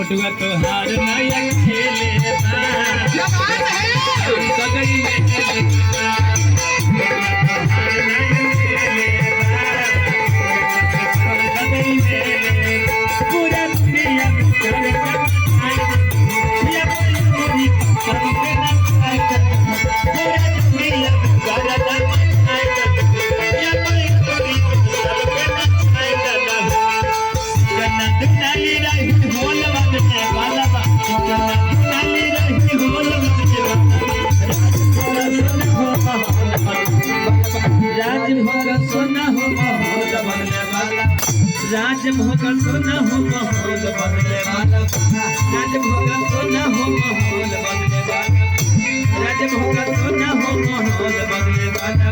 बटुआ तो हार नया खेले सगई में पूरा दुनिया राजभोग सोना हो माहौल बदले वाला राजभोग सोना हो माहौल बदले वाला राजभोग सोना हो माहौल बदले वाला राजभोग सोना हो माहौल बदले वाला